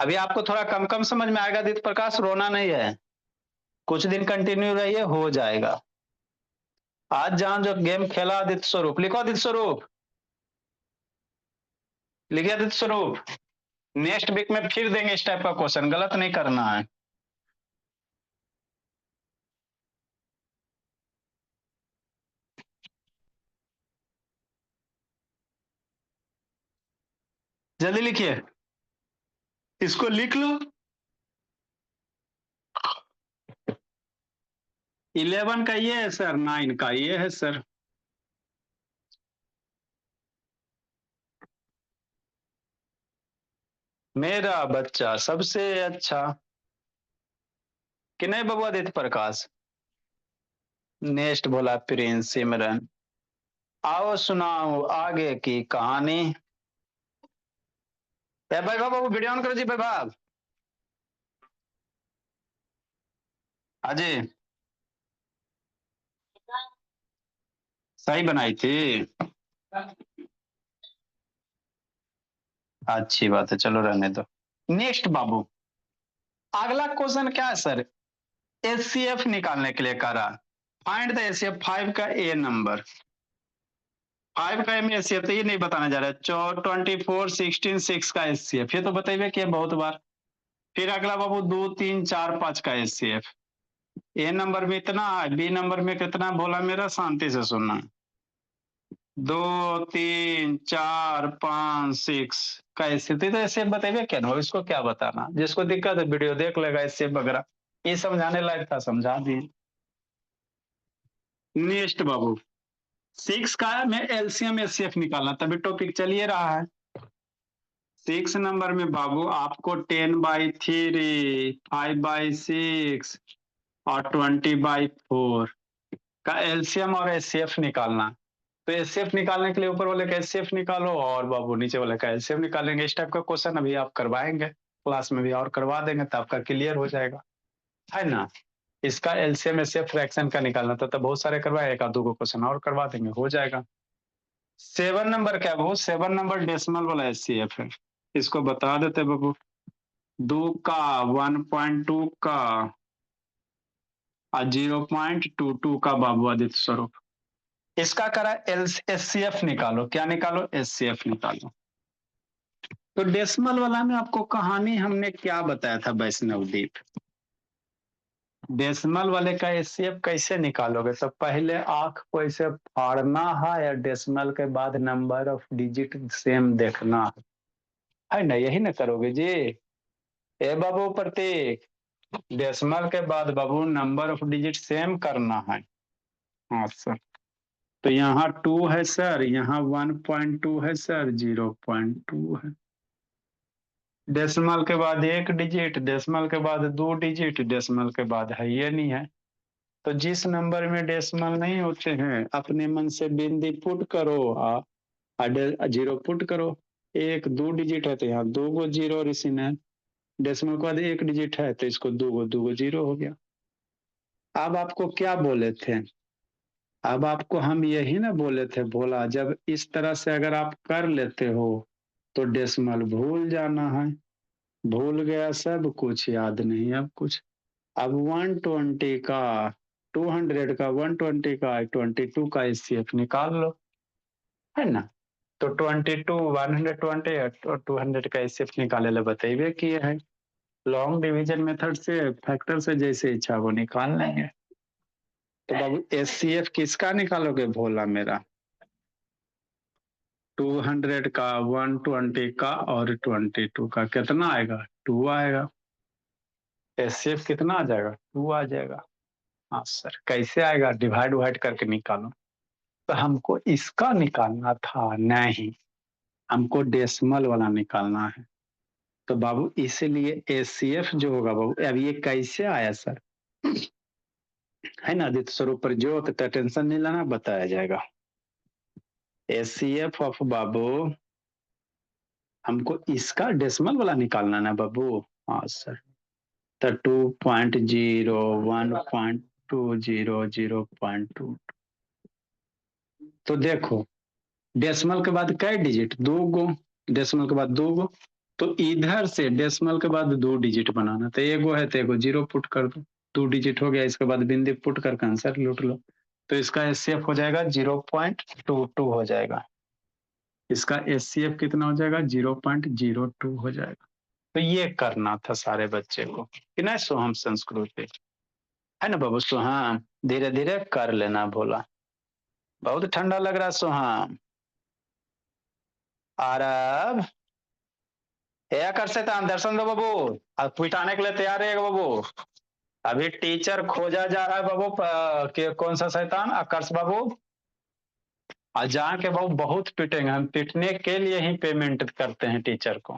अभी आपको थोड़ा कम कम समझ में आएगा आदित्य प्रकाश, रोना नहीं है, कुछ दिन कंटिन्यू रहिए, हो जाएगा। आज जहां जो गेम खेला आदित्य स्वरूप, लिखो आदित्य स्वरूप, लिखिए आदित्य स्वरूप। नेक्स्ट वीक में फिर देंगे इस टाइप का क्वेश्चन, गलत नहीं करना है। जल्दी लिखिए, इसको लिख लो। 11 का ये है सर, 9 का ये है सर। मेरा बच्चा सबसे अच्छा, कि नहीं बाबू आदित्य प्रकाश? नेक्स्ट बोला प्रिंस सिमरन, आओ सुनाओ आगे की कहानी। वैभव बाबू वीडियो ऑन करो जी, वैभव। अजय, सही बनाई थी। अच्छी बात है, चलो रहने दो। नेक्स्ट बाबू, अगला क्वेश्चन क्या है सर, एचसीएफ निकालने के लिए कह रहा, फाइंड द एचसीएफ 5 का ए नंबर। 5 का एम एचसीएफ तो ये नहीं बताने जा रहा है, 24 16 6 का एचसीएफ ये तो बताइए कि बहुत बार। फिर अगला बाबू 2 3 4 5 का एचसीएफ। ए नंबर में इतना है, बी नंबर में कितना बोला मेरा, शांति से सुनना। 2 3 4 5 6 का स्थिति तो ऐसे बताइए क्या ना, इसको क्या बताना, जिसको दिक्कत है वीडियो देख लेगा इससे वगैरह, ये समझाने लायक था समझा दिए। नेक्स्ट बाबू, 6 का मैं एलसीएम एचसीएफ निकालना, तभी टॉपिक चलिए रहा है। 6 नंबर में बाबू आपको 10/3, 5/6 और 20/4 का एलसीएम और एचसीएफ निकालना। तो एचसीएफ निकालने के लिए ऊपर वाले का एचसीएफ निकालो और बाबू नीचे वाले का एलसीएम निकालेंगे। इस टाइप का क्वेश्चन अभी आप करवाएंगे क्लास में भी, और करवा देंगे तो आपका क्लियर हो जाएगा, है ना। इसका एलसीएम एचसीएफ फ्रैक्शन का निकालना था, तो बहुत सारे करवाए, एक आध दो क्वेश्चन और करवा देंगे, हो जाएगा। 7 नंबर क्या बाबू, 7 नंबर डेसिमल वाला एचसीएफ है, इसको बता देते बाबू। 2 का, 1.2 का और 0.22 का बाबू आदित्य स्वरूप। इसका करा एचसीएफ निकालो, क्या निकालो, एचसीएफ निकालो। तो डेसिमल वाला में आपको कहानी हमने क्या बताया था वैष्णव दीप, डेसिमल वाले का एचसीएफ कैसे निकालोगे, तो पहले आंख को ऐसे फाड़ना है या डेसिमल के बाद नंबर ऑफ डिजिट सेम देखना है ना, यही ना करोगे जी। ए बाबू प्रतीक, डेसिमल के बाद बाबू नंबर ऑफ डिजिट सेम करना है। हाँ सर, तो यहाँ 2 है सर, यहाँ 1.2 है सर, 0.2 है। डेसिमल के बाद एक डिजिट, डेसिमल के बाद दो डिजिट, डेसिमल के बाद है ये नहीं है। तो जिस नंबर में डेसिमल नहीं होते हैं अपने मन से बिंदी पुट करो, जीरो पुट करो। एक दो डिजिट है तो यहाँ दो गो जीरो, और इसी ने डेसिमल के बाद एक डिजिट है तो इसको दो गो जीरो हो गया। अब आपको क्या बोले थे, अब आपको हम यही ना बोले थे, बोला जब इस तरह से अगर आप कर लेते हो तो डेसिमल भूल जाना है। भूल गया सब कुछ, याद नहीं अब कुछ। अब 120 का, 200 का, 120 का, 22 का एचसीएफ निकाल लो, है ना। तो 22, 120 और 200 का एचसीएफ निकाले ला बताइए कि है लॉन्ग डिवीजन मेथड से, फैक्टर से, जैसे इच्छा वो निकाल लेंगे। तो बाबू एचसीएफ किसका निकालोगे भोला मेरा, 200 का, 120 का और 22 का, कितना आएगा, 2 आएगा। एचसीएफ कितना आ जाएगा, 2 आ जाएगा। हाँ सर, कैसे आएगा, डिवाइड वाइड करके निकालो। तो हमको इसका निकालना था, नहीं हमको डेसिमल वाला निकालना है। तो बाबू इसलिए एचसीएफ जो होगा बाबू, अब ये कैसे आया सर, है ना आदित्य स्वरूप पर जो, तो टेंशन नहीं लेना, बताया जाएगा। एचसीएफ ऑफ बाबू हमको इसका डेसिमल वाला निकालना ना बाबू। हाँ सर, तो 2.0, 1.20, 0.2। तो देखो डेसिमल के बाद कई डिजिट, दो गो, डेसिमल के बाद दो गो, तो इधर से डेसिमल के बाद दो डिजिट बनाना, तो एगो है तो एगो जीरो पुट कर दो, 2 डिजिट हो गया, इसके बाद बिंदी पुट कर आंसर लूट लो। तो इसका एचसीएफ हो जाएगा 0.22 हो जाएगा, इसका एचसीएफ कितना हो जाएगा, 0.02 हो जाएगा। तो ये करना था सारे बच्चे को कि नहीं, सोहम संस्कृति, है ना बाबू सोहम, धीरे धीरे कर लेना बोला। बहुत ठंडा लग रहा है सोहम। आरब या कर सकता दर्शन दो बाबू, अब पिटाने के लिए तैयार है बाबू। अभी टीचर खोजा जा रहा है बाबू, कौन सा शैतान आकर्ष बाबू, और जहाँ के बाबू बहुत पिटेंगे, हम पिटने के लिए ही पेमेंट करते हैं टीचर को,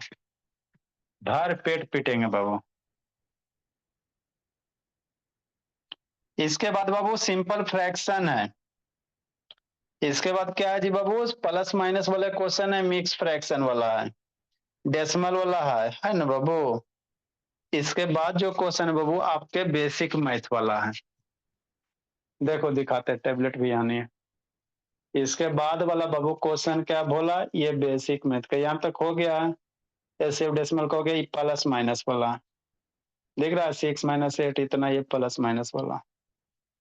भर पेट पिटेंगे बाबू। इसके बाद बाबू सिंपल फ्रैक्शन है, इसके बाद क्या है जी बाबू, प्लस माइनस वाले क्वेश्चन है, मिक्स फ्रैक्शन वाला है, डेसिमल वाला है ना बाबू। इसके बाद जो क्वेश्चन है बाबू आपके बेसिक मैथ वाला है। देखो दिखाते, टेबलेट भी आनी है। इसके बाद वाला बाबू क्वेश्चन क्या बोला, ये बेसिक मैथ का यहाँ तक हो गया। ऐसे डेसिमल का हो गया, प्लस माइनस वाला दिख रहा है, 6 - 8 इतना, ये प्लस माइनस वाला।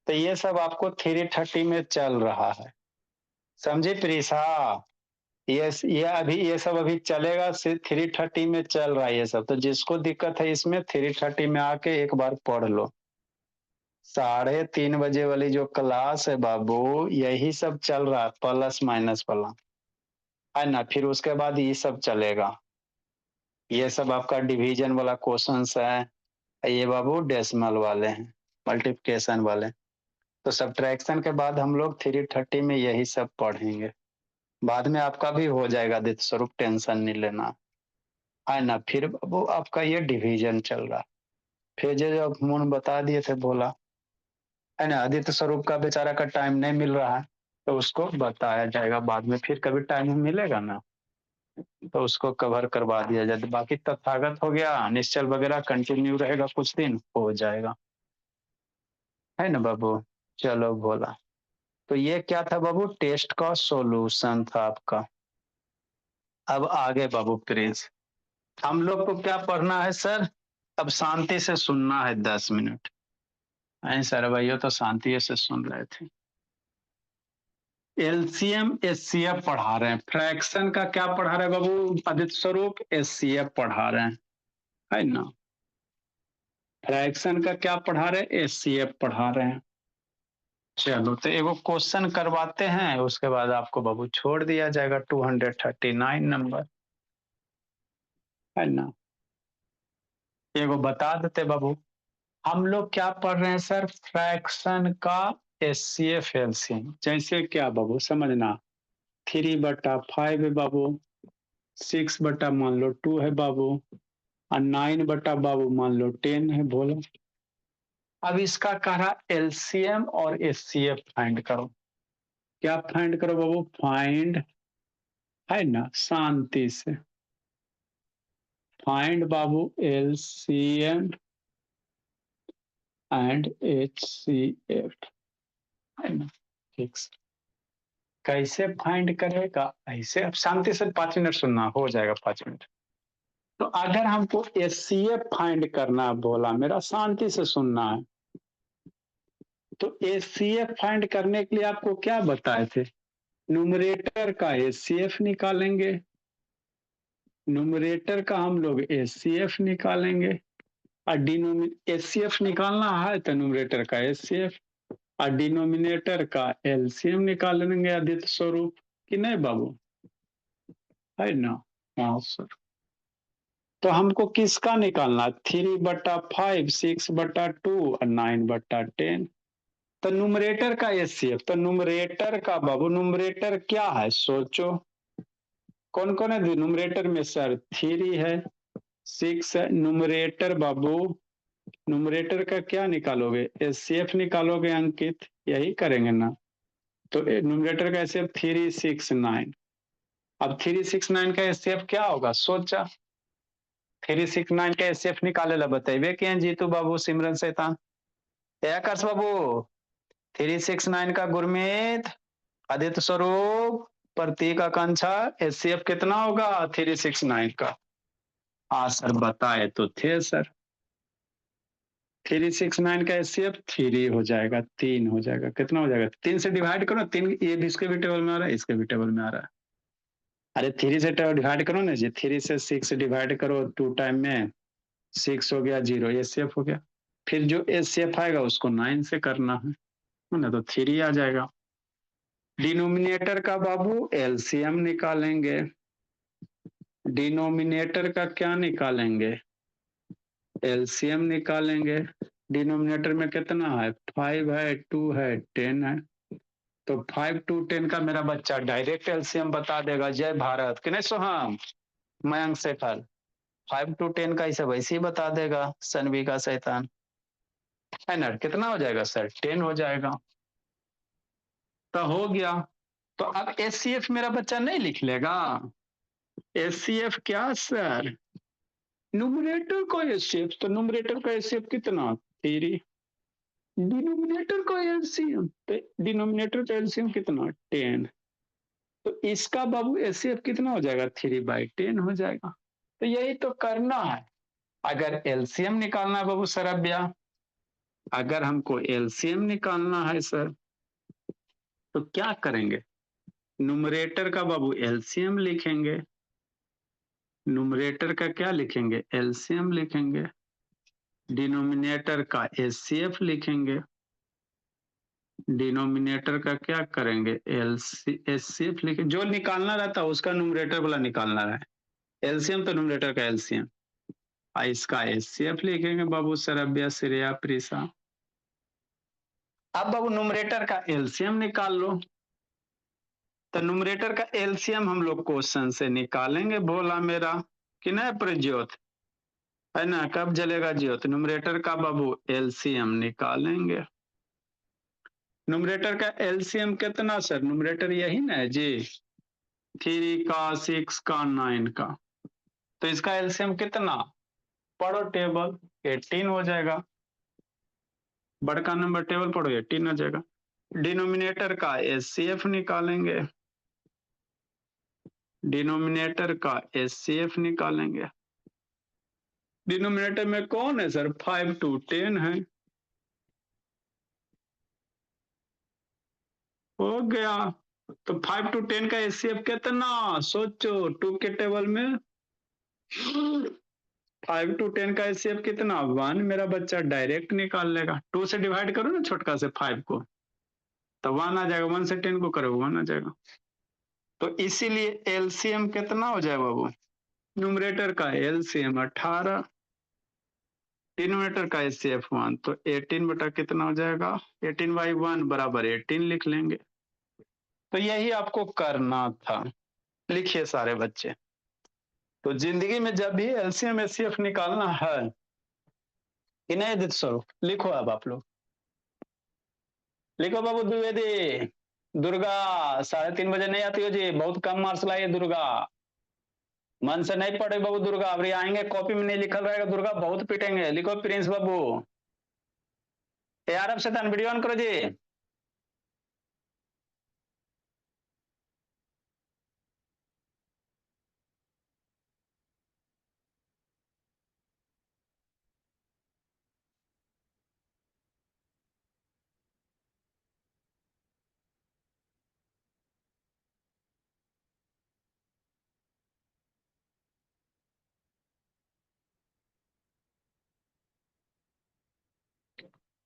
तो ये सब आपको 330 में चल रहा है, समझे प्रीसा? ये अभी ये सब अभी चलेगा, 330 में चल रहा है ये सब। तो जिसको दिक्कत है इसमें 330 में आके एक बार पढ़ लो। 3:30 बजे वाली जो क्लास है बाबू, यही सब चल रहा है, प्लस माइनस वाला है ना। फिर उसके बाद ये सब चलेगा, ये सब आपका डिवीजन वाला क्वेश्चंस है, ये बाबू डेसिमल वाले हैं, मल्टीप्लिकेशन वाले। तो सब्ट्रैक्शन के बाद हम लोग 330 में यही सब पढ़ेंगे, बाद में आपका भी हो जाएगा आदित्य स्वरूप, टेंशन नहीं लेना है ना। फिर बाबू आपका ये डिवीजन चल रहा, फिर जो मून बता दिए थे बोला है ना, आदित्य स्वरूप का बेचारा का टाइम नहीं मिल रहा है, तो उसको बताया जाएगा बाद में, फिर कभी टाइम मिलेगा ना तो उसको कवर करवा दिया जाए। बाकी तथागत हो गया, निश्चल वगैरह कंटिन्यू रहेगा, कुछ दिन हो जाएगा, है ना बाबू। चलो बोला, तो ये क्या था बाबू, टेस्ट का सॉल्यूशन था आपका। अब आगे बाबू प्रिंस, हम लोग को क्या पढ़ना है सर, अब शांति से सुनना है 10 मिनट। ऐ सर भैया तो शांति से सुन रहे थे। एलसीएम एचसीएफ पढ़ा रहे हैं, फ्रैक्शन का क्या पढ़ा रहे हैं बाबू आदित्य स्वरूप, एचसीएफ पढ़ा रहे हैं, है ना। फ्रैक्शन का क्या पढ़ा रहे हैं, एचसीएफ पढ़ा रहे हैं। चलो तो एगो क्वेश्चन करवाते हैं, उसके बाद आपको बाबू छोड़ दिया जाएगा, 239 नंबर, है ना। एगो बता देते बाबू, हम लोग क्या पढ़ रहे हैं सर, फ्रैक्शन का एचसीएफ एलसीएम। जैसे क्या बाबू समझना, 3/5 है बाबू, 6 मान लो 2 है बाबू, और 9 बाबू मान लो 10 है, बोलो। अब इसका कह रहा एलसीएम और एचसीएफ फाइंड करो। क्या फाइंड करो बाबू, फाइंड, है ना, शांति से find Babu LCM and HCF, है ना। ठीक से कैसे फाइंड करेगा, ऐसे अब शांति से 5 मिनट सुनना, हो जाएगा 5 मिनट। तो अगर हमको एचसीएफ फाइंड करना बोला, मेरा शांति से सुनना है, तो एचसीएफ फाइंड करने के लिए आपको क्या बताए थे, न्यूमरेटर का एचसीएफ निकालेंगे, न्यूमरेटर का हम लोग एचसीएफ निकालेंगे, और एचसीएफ निकालना है तो न्यूमरेटर का एचसीएफ, और डिनोमिनेटर का एलसीएम निकाल लेंगे आदित्य स्वरूप, कि नहीं बाबू, है ना। हाँ सर, तो हमको किसका निकालना, 3/5, 6/2 और 9/10। तो न्यूमरेटर का एचसीएफ, तो न्यूमरेटर का बाबू, न्यूमरेटर क्या है सोचो, कौन कौन है न्यूमरेटर में सर, 3 है, 6 है, न्यूमरेटर बाबू, न्यूमरेटर का क्या निकालोगे, एचसीएफ निकालोगे अंकित, यही करेंगे ना। तो न्यूमरेटर का एचसीएफ 369। अब 369 का एचसीएफ क्या होगा सोचा, 369 का एचसीएफ निकाले ला बताइए कि जीतू बाबू, सिमरन शैतान, आकाश बाबू, 369 का गुरमीत, आदित्य स्वरूप, प्रतीक, आकांक्षा, एचसीएफ कितना होगा 369 का। हाँ सर बताए तो थे सर, 369 का एचसीएफ 3 हो जाएगा, 3 हो जाएगा, कितना हो जाएगा, 3 से डिवाइड करो, 3, ये भी इसके भी टेबल में आ रहा है, इसके भी टेबल में आ रहा है। अरे 3 से डिवाइड करो ना जी, 3 से 6 डिवाइड करो 2 टाइम में, 6 हो गया 0, एचसीएफ हो गया। फिर जो एचसीएफ आएगा उसको 9 से करना है ना, तो 3 आ जाएगा। डिनोमिनेटर का बाबू एलसीएम निकालेंगे, डिनोमिनेटर का क्या निकालेंगे, एलसीएम निकालेंगे। डिनोमिनेटर में कितना है, 5 है, 2 है, 10 है, तो 5 to 10 का मेरा बच्चा डायरेक्ट एलसीएम बता देगा, जय भारत कि नहीं सोहम, मयंक शेखर, 5 to 10 का इसे वैसे ही बता देगा, सनवी का शैतान, है ना। कितना हो जाएगा सर, 10 हो जाएगा, तो हो गया। तो अब एचसीएफ मेरा बच्चा नहीं लिख लेगा, एचसीएफ क्या सर, न्यूमरेटर का एचसीएफ, तो न्यूमरेटर का एचसीएफ कितना, 3, डिनोमिनेटर का एलसीएम, डिनोमिनेटर का एलसीएम कितना, 10, तो इसका बाबू एचसीएफ कितना हो जाएगा, 3/10 हो जाएगा। तो यही तो करना है। अगर एलसीएम निकालना है बाबू सरब्या, अगर हमको एलसीएम निकालना है सर, तो क्या करेंगे, नुमरेटर का बाबू एलसीएम लिखेंगे, नुमरेटर का क्या लिखेंगे, एलसीएम लिखेंगे, डिनोमिनेटर का एचसीएफ लिखेंगे, डिनोमिनेटर का क्या करेंगे, एचसीएफ लिखेंगे, जो निकालना रहता है उसका नुमरेटर वाला निकालना है, एलसीएम तो नुमरेटर का एलसीएम, इसका एचसीएफ लिखेंगे बाबू सरब्या श्रेया प्रीसा। अब बाबू नुमरेटर का एलसीएम निकाल लो। तो नुमरेटर का एलसीएम हम लोग क्वेश्चन से निकालेंगे, भोला मेरा कि नहीं प्रज्योत, है ना, कब जलेगा ज्योत, नुमरेटर का बाबू एलसीएम निकालेंगे। नुमरेटर का एलसीएम कितना सर, नुमरेटर यही ना है जी, 3 का 6 का 9 का, तो इसका एलसीएम कितना, पढ़ो टेबल, 18 हो जाएगा, बड़का नंबर टेबल पढ़ो 18 हो जाएगा। डिनोमिनेटर का एचसीएफ निकालेंगे, डिनोमिनेटर का एचसीएफ निकालेंगे। डिनोमिनेटर में कौन है सर, 5 to 10 है, हो गया। तो 5 to 10 का एचसीएफ कितना, सोचो 2 के टेबल में 5 to 10 का एचसीएफ कितना, 1, मेरा बच्चा डायरेक्ट निकाल लेगा, 2 से डिवाइड करो ना छोटका से 5 को, तो 1 आ जाएगा, 1 से 10 को करो 1 आ जाएगा। तो इसीलिए एलसीएम कितना हो जाए बाबू, न्यूमरेटर का एलसीएम 18, डिनोमिनेटर का एचसीएफ 1, तो 18 बटा कितना हो जाएगा, 18/1 बराबर 18 लिख लेंगे। तो यही आपको करना था, लिखिए सारे बच्चे। तो जिंदगी में जब भी एलसीएम एचसीएफ निकालना है कि नहीं दित स्वरूप, लिखो अब आप लोग, लिखो बाबू द्विवेदी, दुर्गा 3:30 बजे नहीं आती हो जी, बहुत कम मार्क्स लाई दुर्गा, मन से नहीं पढ़े बाबू दुर्गा, अभी आएंगे कॉपी में नहीं लिखल रहेगा दुर्गा, बहुत पीटेंगे, लिखो प्रिंस बाबू, यार अब से वीडियो ऑन करो जी।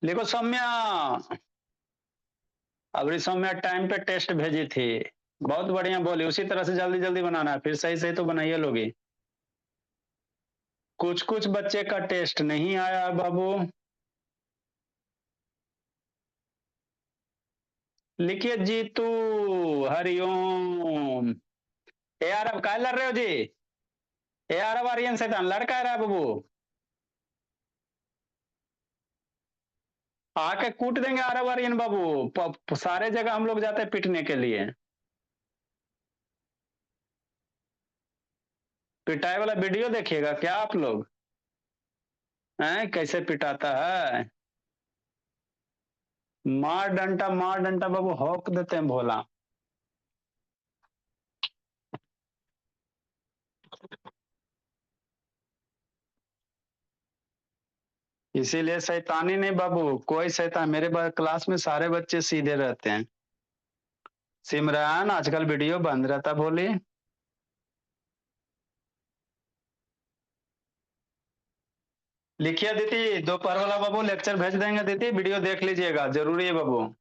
लिखो सौम्या, अभी सौम्या टाइम पे टेस्ट भेजी थी, बहुत बढ़िया बोली, उसी तरह से जल्दी जल्दी बनाना है, फिर सही सही तो बनाइए लोगी। कुछ कुछ बच्चे का टेस्ट नहीं आया बाबू, लिखिए जीतू, हरिओम, यार अब काय लड़ रहे हो जी, यार अब आर्यन से लड़का रहा है बाबू, आके कूट देंगे आरब आर्यन बाबू, सारे जगह हम लोग जाते हैं पिटने के लिए, पिटाई वाला वीडियो देखिएगा क्या आप लोग, हैं कैसे पिटाता है, मार डंटा बाबू हौक देते हैं भोला। इसीलिए शैतानी नहीं बाबू, कोई शैतान, मेरे क्लास में सारे बच्चे सीधे रहते हैं। सिमरन आजकल वीडियो बंद रहता बोली, लिखिए दीदी, दोपहर वाला बाबू लेक्चर भेज देंगे दीदी, वीडियो देख लीजिएगा, जरूरी है बाबू।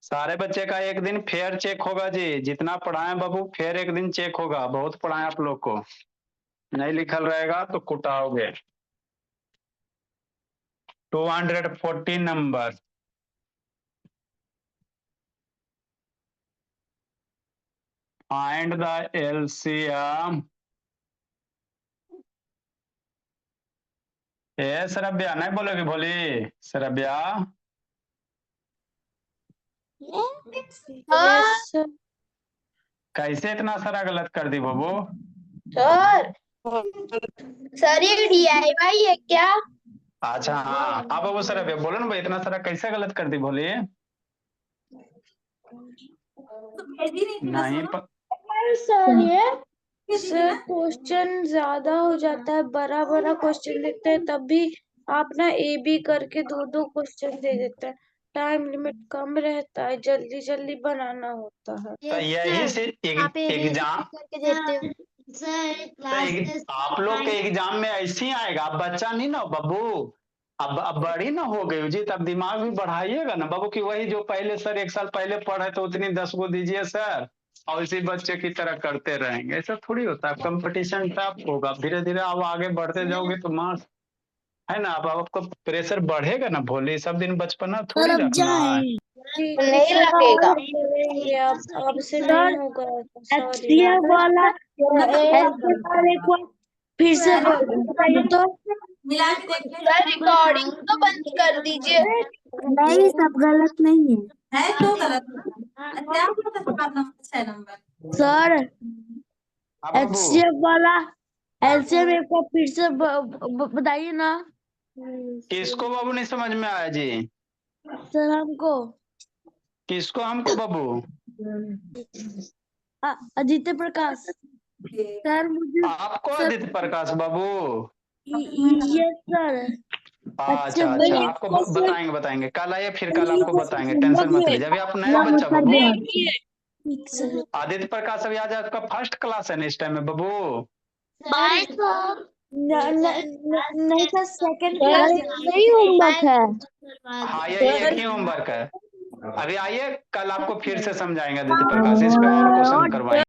सारे बच्चे का एक दिन फेयर चेक होगा जी, जितना पढ़ाए बाबू फेयर एक दिन चेक होगा, बहुत पढ़ाए आप लोग को, नहीं लिखल रहेगा तो कुटाओगे। 240 नंबर, फाइंड द एलसीएम, ए सरब्या नहीं बोलोगे भोली, सरब्या कैसे इतना सारा गलत कर दी बाबू, सर, सर ये DIY है क्या? अच्छा हाँ, आप बाबू सर अभी बोलो ना भाई, इतना सारा कैसे गलत कर दी बोलिए। तो भेज ही नहीं थी ना नहीं सोनू। सर ये भेजी थी सर ना। क्वेश्चन ज्यादा हो जाता है, बड़ा बड़ा क्वेश्चन लिखते हैं, तब भी आप ना ए बी करके दो दो क्वेश्चन दे देते हैं। टाइम लिमिट कम रहता है, जल्दी जल्दी बनाना होता है। तो यही से एग्जाम करके देते हो आप लोग के एग्जाम में ऐसे ही आएगा। अब बच्चा नहीं ना बब्बू, अब बड़ी ना हो गई जी, तब दिमाग भी बढ़ाइएगा ना बाबू, की वही जो पहले सर 1 साल पहले पढ़े तो उतनी 10 गो दीजिए सर, और इसी बच्चे की तरह करते रहेंगे। ऐसा थोड़ी होता है, कंपटीशन टफ होगा। धीरे धीरे आप आगे बढ़ते जाओगे तो मार्क्स है ना, अब आपको प्रेशर बढ़ेगा ना। भोले सब दिन बचपना थोड़ी रखना है। नहीं लगेगा, अब से नहीं होगा। सॉरी वाला मतलब एक बार फिर से बताइए तो। मिला के देख ले। रिकॉर्डिंग तो बंद कर दीजिए। नहीं, सब गलत नहीं है। है तो गलत। क्या पता 4 नंबर 6 नंबर। सर हाँ बाबू, एचसीएफ वाला एलसीएम एक बार फिर से बताइए ना। किसको बाबू नहीं समझ में आया जी? सर हमको किसको हमको बाबू? आदित्य प्रकाश। सर मुझे आपको सर आदित्य प्रकाश बाबू? Yes sir. अच्छा अच्छा, आपको बताएंगे बताएंगे, कल आइए फिर कल आपको बताएंगे, टेंशन मत लीजिए। अभी आप नया बच्चा बाबू। आदित्य प्रकाश अभी आज आपका फर्स्ट क्लास है ना इस टाइम में बाबू? नहीं सर, सेकंड क्लास नहीं होमवर्क है। हाँ ये एक ही होमवर्क है। अभी आइए, कल आपको फिर से समझाएंगे आदित्य प्रकाश, इस पे और क्वेश्चन करवाएंगे।